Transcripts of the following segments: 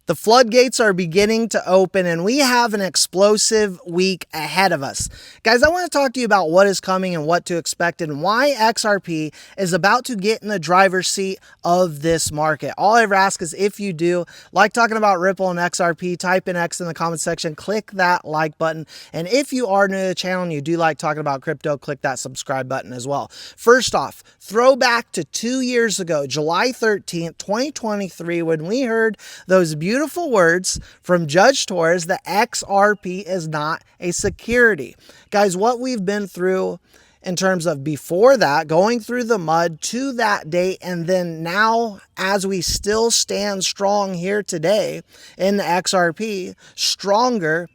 The floodgates are beginning to open and we have an explosive week ahead of us. Guys, I want to talk to you about what is coming and what to expect and why XRP is about to get in the driver's seat of this market. All I ever ask is if you do like talking about Ripple and XRP, type in X in the comment section, click that like button. And if you are new to the channel and you do like talking about crypto, click that subscribe button as well. First off, throwback to 2 years ago, July 13th, 2023, when we heard those beautiful words from Judge Torres that XRP is not a security. Guys, what we've been through in terms of before that, going through the mud to that date, and then now as we still stand strong here today in the XRP, stronger,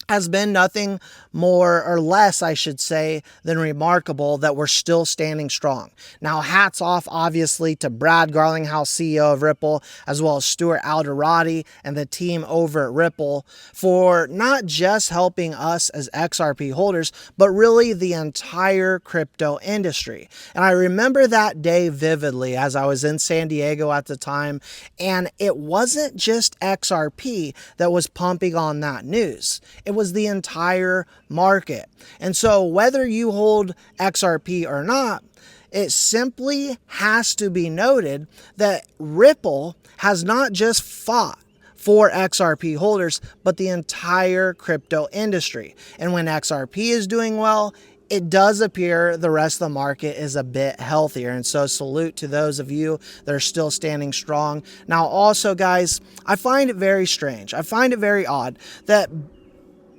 has been nothing more or less, I should say, than remarkable that we're still standing strong. Now, hats off, obviously, to Brad Garlinghouse, CEO of Ripple, as well as Stuart Alderati and the team over at Ripple for not just helping us as XRP holders, but really the entire crypto industry. And I remember that day vividly as I was in San Diego at the time, and it wasn't just XRP that was pumping on that news. It was the entire market. And so whether you hold XRP or not, it simply has to be noted that Ripple has not just fought for XRP holders, but the entire crypto industry. And when XRP is doing well, it does appear the rest of the market is a bit healthier. And so salute to those of you that are still standing strong. Now, also, guys, I find it very strange. I find it very odd that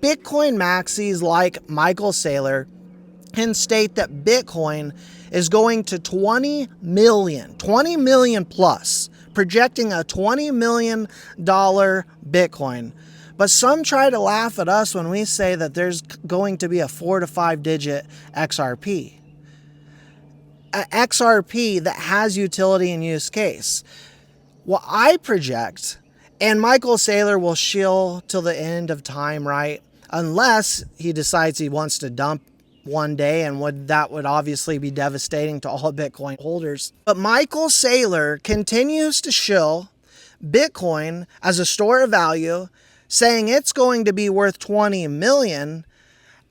Bitcoin maxis like Michael Saylor can state that Bitcoin is going to 20 million plus, projecting a $20 million Bitcoin. But some try to laugh at us when we say that there's going to be a 4 to 5 digit XRP. An XRP that has utility and use case. What I project, and Michael Saylor will shill till the end of time, right? Unless he decides he wants to dump one day, and that would obviously be devastating to all Bitcoin holders. But Michael Saylor continues to shill Bitcoin as a store of value, saying it's going to be worth 20 million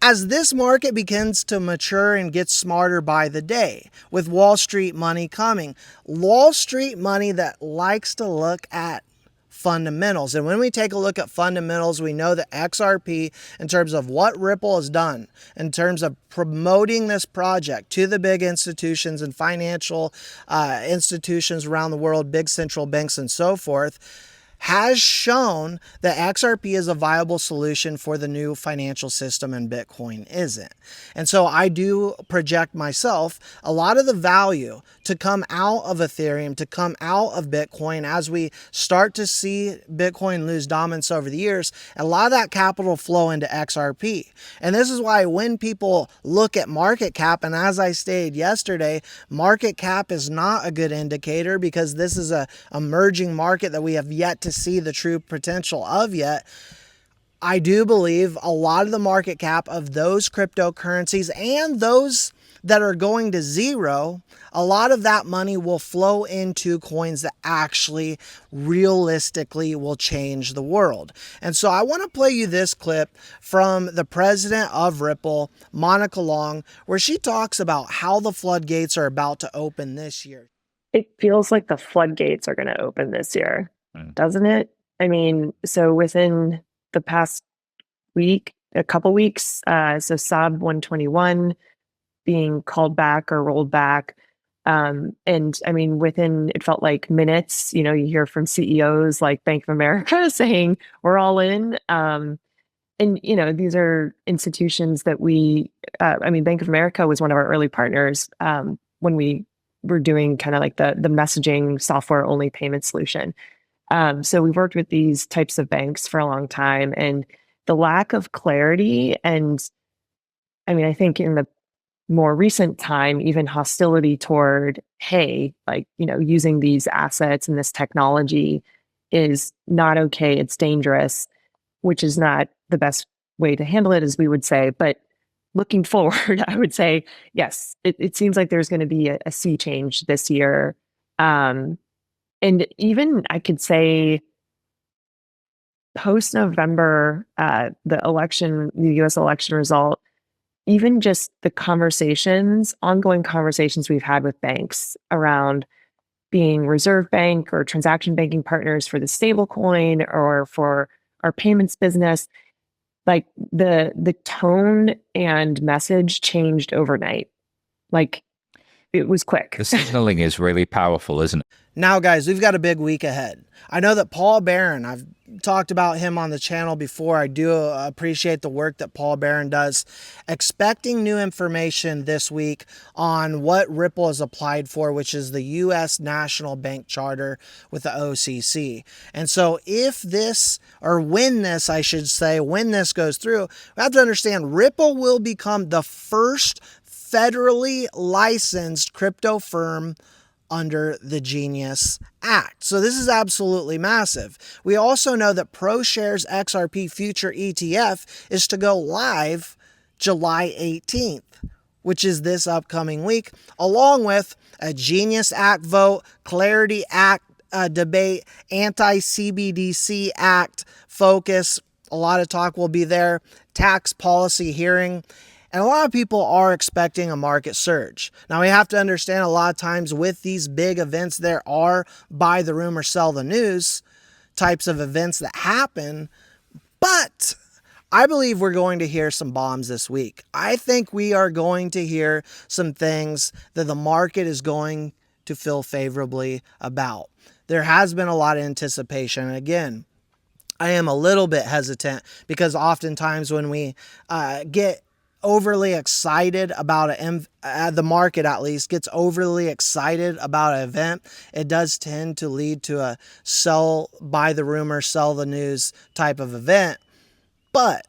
as this market begins to mature and get smarter by the day, with Wall Street money coming. Wall Street money that likes to look at fundamentals. And when we take a look at fundamentals, we know that XRP, in terms of what Ripple has done, in terms of promoting this project to the big institutions and financial institutions around the world, big central banks and so forth, has shown that XRP is a viable solution for the new financial system and Bitcoin isn't. And so I do project myself a lot of the value to come out of Ethereum, to come out of Bitcoin as we start to see Bitcoin lose dominance over the years, a lot of that capital flow into XRP. And this is why when people look at market cap, and as I stated yesterday, market cap is not a good indicator because this is a emerging market that we have yet to see the true potential of yet. I do believe a lot of the market cap of those cryptocurrencies and those that are going to zero, a lot of that money will flow into coins that actually realistically will change the world. And so I want to play you this clip from the president of Ripple, Monica Long, where she talks about how the floodgates are about to open this year. It feels like the floodgates are going to open this year, doesn't it? I mean, so within the past week, a couple weeks, so SAB 121 being called back or rolled back. And I mean, within, it felt like minutes, you hear from CEOs like Bank of America saying, we're all in. And, these are institutions that Bank of America was one of our early partners when we were doing kind of like the messaging software only payment solution. So we've worked with these types of banks for a long time, and the lack of clarity, and I think in the more recent time, even hostility toward, hey, using these assets and this technology is not okay, it's dangerous, which is not the best way to handle it, as we would say. But looking forward, I would say, yes, it seems like there's going to be a sea change this year. And even I could say post November, the U.S. election result, even just the ongoing conversations we've had with banks around being reserve bank or transaction banking partners for the stablecoin or for our payments business, like the tone and message changed overnight. Like, it was quick. The signaling is really powerful, isn't it? Now, guys, we've got a big week ahead. I know that Paul Barron, I've talked about him on the channel before. I do appreciate the work that Paul Barron does. Expecting new information this week on what Ripple has applied for, which is the U.S. National Bank Charter with the OCC. And so if this, or when this, I should say, when this goes through, we have to understand Ripple will become the first federally licensed crypto firm under the Genius Act. So this is absolutely massive. We also know that ProShares XRP Future ETF is to go live July 18th, which is this upcoming week, along with a Genius Act vote, Clarity Act debate, Anti-CBDC Act focus. A lot of talk will be there, tax policy hearing. And a lot of people are expecting a market surge. Now, we have to understand a lot of times with these big events, there are buy the rumor, sell the news types of events that happen. But I believe we're going to hear some bombs this week. I think we are going to hear some things that the market is going to feel favorably about. There has been a lot of anticipation. And again, I am a little bit hesitant because oftentimes when we get overly excited about the market, at least gets overly excited about an event, it does tend to lead to a buy the rumor, sell the news type of event. But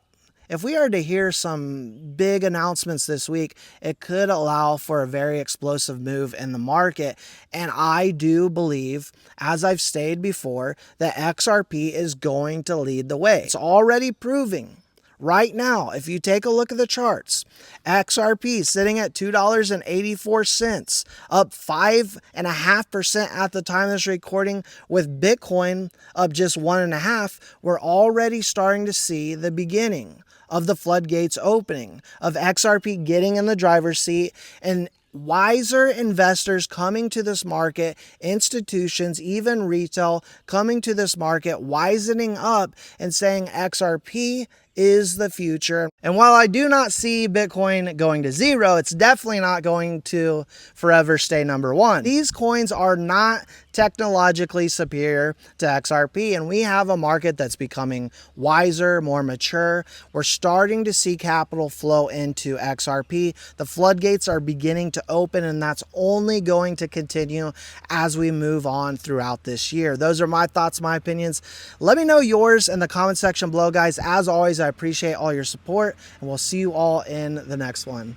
if we are to hear some big announcements this week, it could allow for a very explosive move in the market. And I do believe, as I've stated before, that XRP is going to lead the way. It's already proving. Right now, if you take a look at the charts, XRP sitting at $2.84, up 5.5% at the time of this recording, with Bitcoin up just 1.5%. We're already starting to see the beginning of the floodgates opening, of XRP getting in the driver's seat, and wiser investors coming to this market, institutions, even retail coming to this market, wisening up and saying XRP is the future. And while I do not see Bitcoin going to zero, it's definitely not going to forever stay number one. These coins are not technologically superior to XRP, and we have a market that's becoming wiser, more mature. We're starting to see capital flow into XRP. The floodgates are beginning to open, and that's only going to continue as we move on throughout this year. Those are my thoughts, my opinions. Let me know yours in the comment section below, guys. As always, I appreciate all your support, and we'll see you all in the next one.